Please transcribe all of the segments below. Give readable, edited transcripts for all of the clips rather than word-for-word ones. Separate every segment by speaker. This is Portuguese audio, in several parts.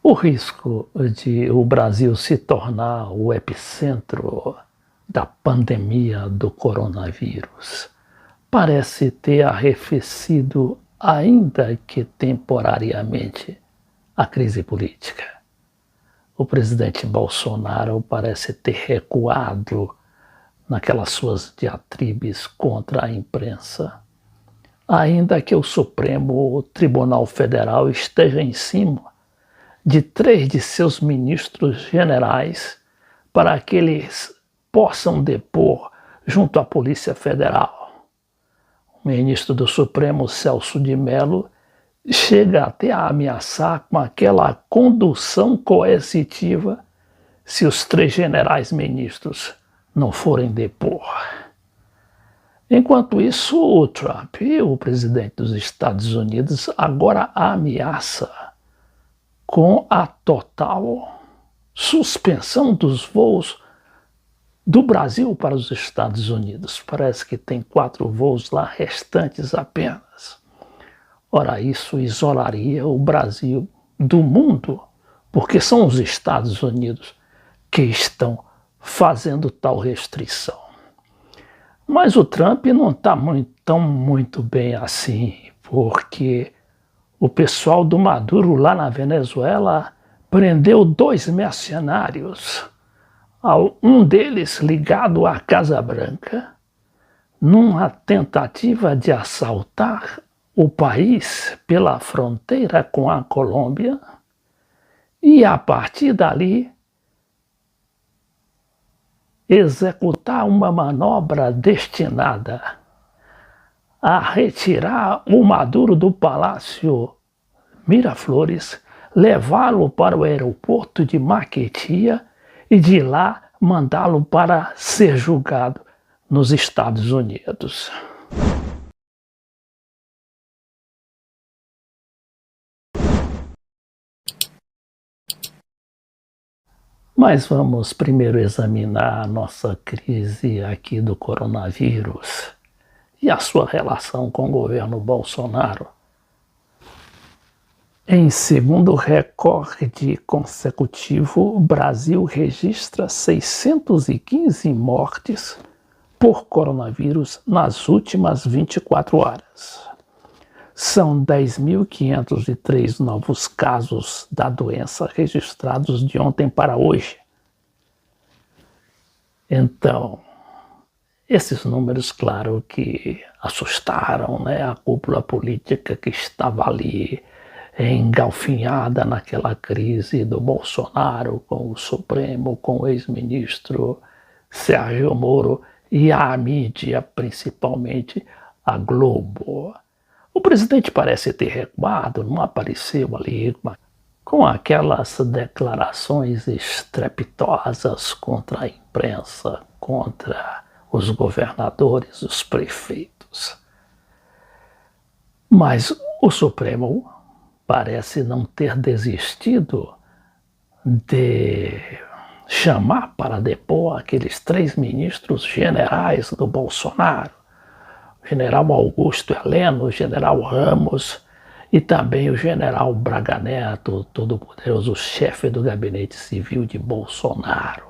Speaker 1: O risco de o Brasil se tornar o epicentro da pandemia do coronavírus parece ter arrefecido, ainda que temporariamente, a crise política. O presidente Bolsonaro parece ter recuado naquelas suas diatribes contra a imprensa, ainda que o Supremo Tribunal Federal esteja em cima de 3 de seus ministros generais para que eles possam depor junto à Polícia Federal. O ministro do Supremo, Celso de Mello, chega até a ameaçar com aquela condução coercitiva se os 3 generais ministros não forem depor. Enquanto isso, o Trump, o presidente dos Estados Unidos, agora ameaça com a total suspensão dos voos do Brasil para os Estados Unidos. Parece que tem 4 voos lá restantes apenas. Ora, isso isolaria o Brasil do mundo, porque são os Estados Unidos que estão fazendo tal restrição. Mas o Trump não está tão muito bem assim, porque o pessoal do Maduro lá na Venezuela prendeu 2 mercenários, um deles ligado à Casa Branca, numa tentativa de assaltar o país pela fronteira com a Colômbia e, a partir dali, executar uma manobra destinada a retirar o Maduro do Palácio Miraflores, levá-lo para o aeroporto de Maiquetía e de lá mandá-lo para ser julgado nos Estados Unidos. Mas vamos primeiro examinar a nossa crise aqui do coronavírus e a sua relação com o governo Bolsonaro. Em segundo recorde consecutivo, o Brasil registra 615 mortes por coronavírus nas últimas 24 horas. São 10.503 novos casos da doença registrados de ontem para hoje. Então, esses números, claro, que assustaram, né, a cúpula política que estava ali engalfinhada naquela crise do Bolsonaro com o Supremo, com o ex-ministro Sérgio Moro e a mídia, principalmente a Globo. O presidente parece ter recuado, não apareceu ali com aquelas declarações estrepitosas contra a imprensa, contra os governadores, os prefeitos. Mas o Supremo parece não ter desistido de chamar para depor aqueles 3 ministros generais do Bolsonaro, o general Augusto Heleno, o general Ramos e também o general Braga Neto, todo-poderoso chefe do gabinete civil de Bolsonaro.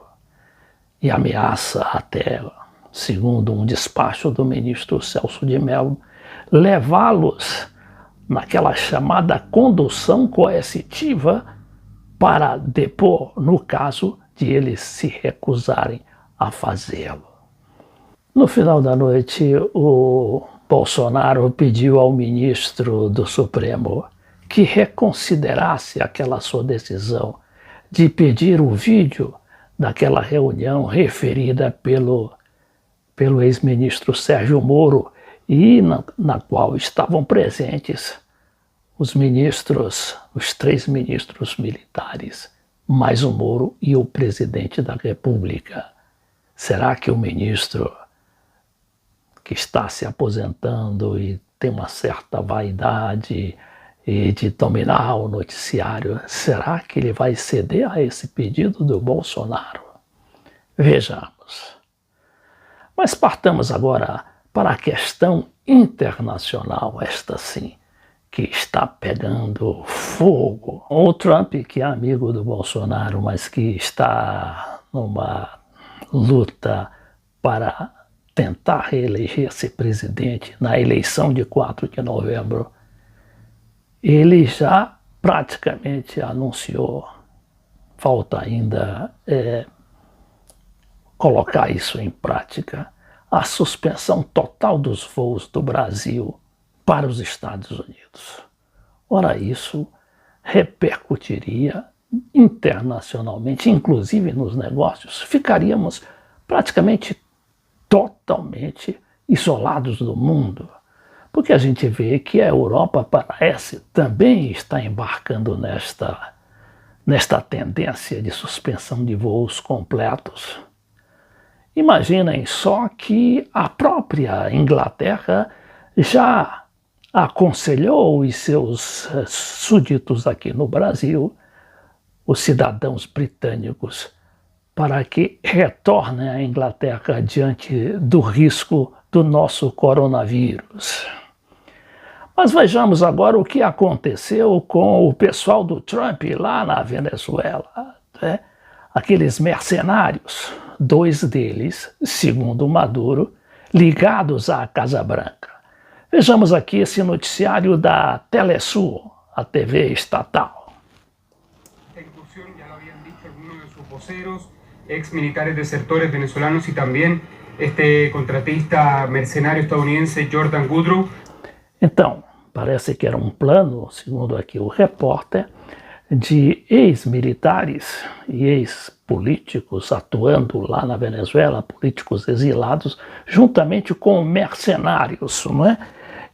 Speaker 1: E ameaça até, segundo um despacho do ministro Celso de Mello, levá-los naquela chamada condução coercitiva para depor, no caso de eles se recusarem a fazê-lo. No final da noite, o Bolsonaro pediu ao ministro do Supremo que reconsiderasse aquela sua decisão de pedir o vídeo daquela reunião referida pelo ex-ministro Sérgio Moro e na qual estavam presentes os ministros, os 3 ministros militares, mais o Moro e o presidente da República. Será que o ministro que está se aposentando e tem uma certa vaidade e de dominar o noticiário, será que ele vai ceder a esse pedido do Bolsonaro? Vejamos. Mas partamos agora para a questão internacional, esta sim, que está pegando fogo. O Trump, que é amigo do Bolsonaro, mas que está numa luta para tentar reeleger-se presidente na eleição de 4 de novembro, ele já praticamente anunciou, falta ainda colocar isso em prática, a suspensão total dos voos do Brasil para os Estados Unidos. Ora, isso repercutiria internacionalmente, inclusive nos negócios. Ficaríamos praticamente totalmente isolados do mundo, porque a gente vê que a Europa parece também está embarcando nesta tendência de suspensão de voos completos. Imaginem só que a própria Inglaterra já aconselhou os seus súditos aqui no Brasil, os cidadãos britânicos, para que retornem à Inglaterra diante do risco do nosso coronavírus. Mas vejamos agora o que aconteceu com o pessoal do Trump lá na Venezuela, né? Aqueles mercenários, 2 deles, segundo Maduro, ligados à Casa Branca. Vejamos aqui esse noticiário da Telesul, a TV estatal.
Speaker 2: Esta incursión ya lo habían dicho algunos de sus voceros, ex militares desertores venezolanos y también este contratista mercenário estadounidense Jordan Goodrow.
Speaker 1: Então, parece que era um plano, segundo aqui o repórter, de ex-militares e ex-políticos atuando lá na Venezuela, políticos exilados, juntamente com mercenários, não é?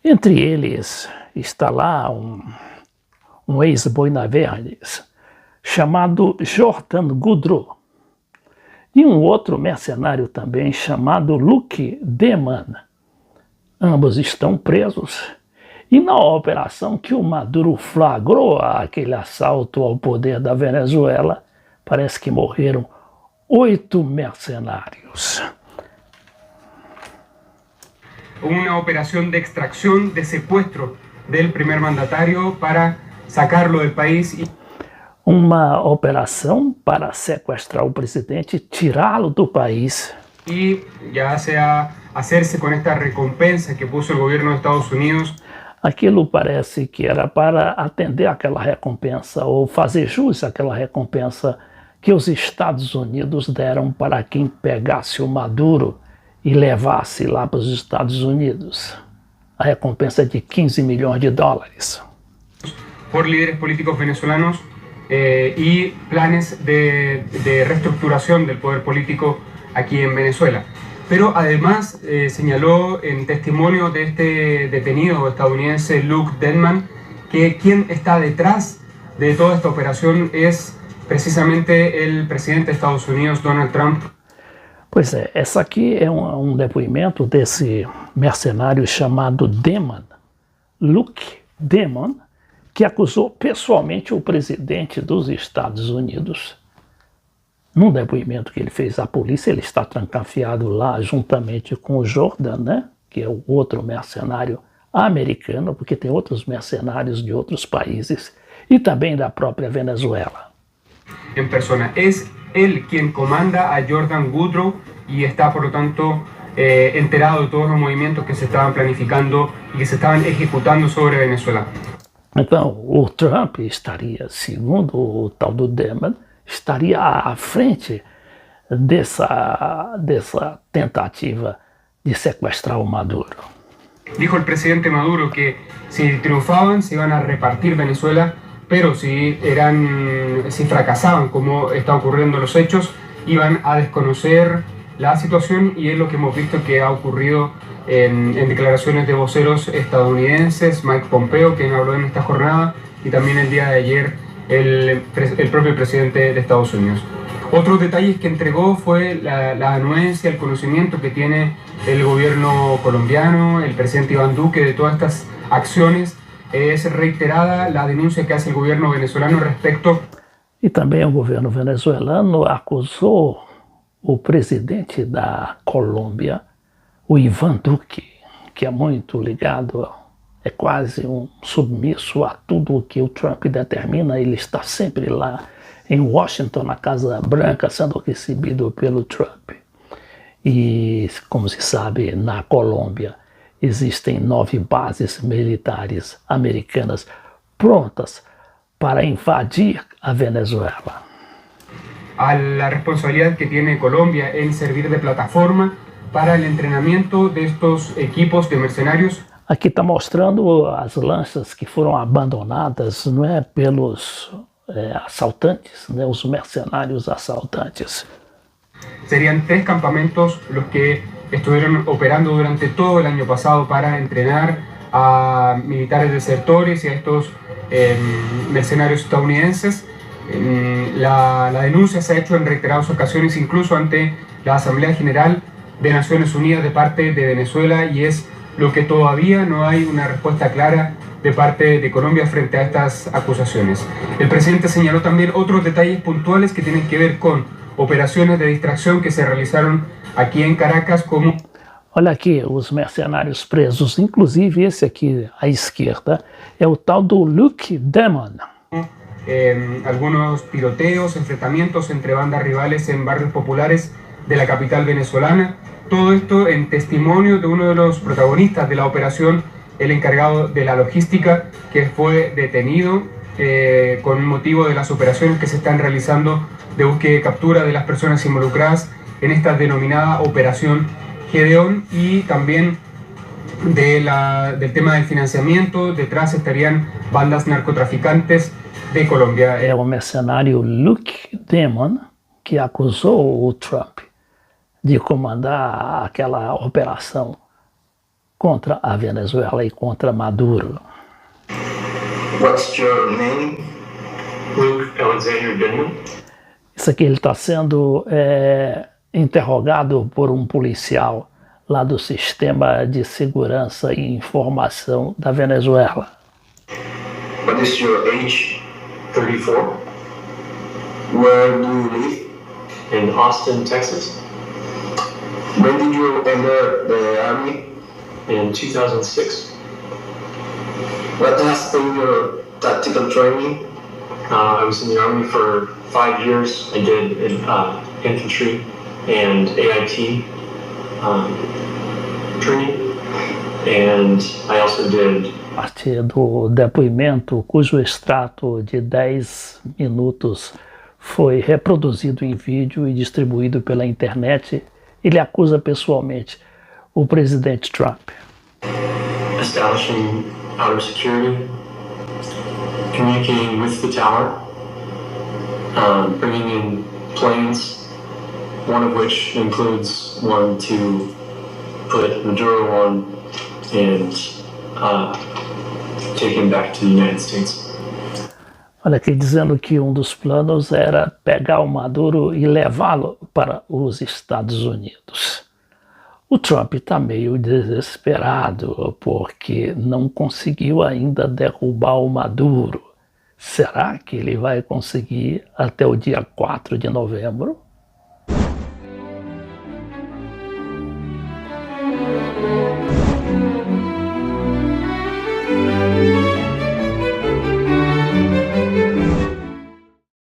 Speaker 1: Entre eles está lá um ex-Boina Verdes, chamado Jordan Goodrow, e um outro mercenário também chamado Luke Deman. Ambos estão presos. E na operação que o Maduro flagrou aquele assalto ao poder da Venezuela, parece que morreram 8 mercenários.
Speaker 2: Una operación de extracción, de secuestro del primer mandatario para sacarlo del país.
Speaker 1: Uma operação para sequestrar o presidente, tirá-lo do país.
Speaker 2: Y ya sea hacerse con esta recompensa que puso el gobierno de Estados Unidos.
Speaker 1: Aquilo parece que era para atender aquela recompensa ou fazer jus àquela recompensa que os Estados Unidos deram para quem pegasse o Maduro e levasse lá para os Estados Unidos. A recompensa de 15 milhões de dólares.
Speaker 2: Por líderes políticos venezolanos y planes de reestructuración del poder político aquí en Venezuela. Pero además señaló en testimonio de este detenido estadounidense Luke Denman que quien está detrás de toda esta operación es precisamente el presidente de Estados Unidos, Donald Trump.
Speaker 1: Pois é, essa aqui é um depoimento desse mercenário chamado Deman, Luke Deman, que acusou pessoalmente o presidente dos Estados Unidos. Num depoimento que ele fez à polícia, ele está trancafiado lá juntamente com o Jordan, né, que é o outro mercenário americano, porque tem outros mercenários de outros países e também da própria Venezuela.
Speaker 2: En persona. Es él quien comanda a Jordan Goodrow y está, por lo tanto, enterado de todos los movimientos que se estaban planificando y que se estaban ejecutando sobre Venezuela.
Speaker 1: Então, o Trump estaria, segundo o tal do Deman, estaria à frente dessa tentativa de sequestrar o Maduro.
Speaker 2: Dijo el presidente Maduro que si triunfaban se iban a repartir Venezuela, pero si fracasaban, como está ocurriendo en los hechos, iban a desconocer la situación, y es lo que hemos visto que ha ocurrido en declaraciones de voceros estadounidenses, Mike Pompeo, quien habló en esta jornada, y también el día de ayer el propio presidente de Estados Unidos. Otros detalles que entregó fue la anuencia, el conocimiento que tiene el gobierno colombiano, el presidente Iván Duque, de todas estas acciones. Es reiterada la denuncia que hace el gobierno venezolano respecto.
Speaker 1: E também o governo venezuelano acusou o presidente da Colômbia, o Iván Duque, que é muito ligado é quase um submisso a tudo o que o Trump determina. Ele está sempre lá em Washington, na Casa Branca, sendo recebido pelo Trump. E, como se sabe, na Colômbia existem 9 bases militares americanas prontas para invadir a Venezuela.
Speaker 2: A la responsabilidad que tiene Colombia en servir de plataforma para el entrenamiento de estos equipos de mercenarios.
Speaker 1: Aqui está mostrando as lanchas que foram abandonadas, não é, pelos assaltantes, né, os mercenários assaltantes.
Speaker 2: Serían 3 campamentos los que estuvieron operando durante todo el año pasado para entrenar a militares desertores y a estos mercenarios estadounidenses. La denuncia se ha hecho en reiteradas ocasiones, incluso ante la Asamblea General de Naciones Unidas de parte de Venezuela, y es lo que todavía no hay una respuesta clara de parte de Colombia frente a estas acusaciones. El presidente señaló también otros detalles puntuales que tienen que ver con operaciones de distracción que se realizaron aquí en Caracas, como...
Speaker 1: Olha aqui os mercenários presos, inclusive esse aqui à esquerda é o tal do Luke Demon.
Speaker 2: Algunos tiroteos, enfrentamientos entre bandas rivales en barrios populares de la capital venezolana. Todo esto en testimonio de uno de los protagonistas de la operación, el encargado de la logística, que fue detenido con motivo de las operaciones que se están realizando de búsqueda y captura de las personas involucradas en esta denominada Operación Gedeón, y también del tema del financiamiento. Detrás estarían bandas narcotraficantes de Colombia.
Speaker 1: É o mercenário Luke Demon que acusou o Trump de comandar aquela operação contra a Venezuela e contra Maduro.
Speaker 3: What's your name? Luke Alexander Demon.
Speaker 1: Isso aqui ele está sendo interrogado por um policial lá do Sistema de Segurança e Informação da Venezuela.
Speaker 3: What is your age? 34. Where do you live? In Austin, Texas. When did you enter the army? In 2006. What has been your tactical training? I was in the army for 5 years. I did infantry and AIT training, and I also did...
Speaker 1: Parte do depoimento, cujo extrato de 10 minutos foi reproduzido em vídeo e distribuído pela internet, ele acusa pessoalmente o presidente Trump.
Speaker 3: Establishing outer security, communicating with the tower, bringing in planes, one of which includes one to put Maduro on and take him back to the United States.
Speaker 1: Olha aqui, dizendo que um dos planos era pegar o Maduro e levá-lo para os Estados Unidos. O Trump está meio desesperado porque não conseguiu ainda derrubar o Maduro. Será que ele vai conseguir até o dia 4 de novembro?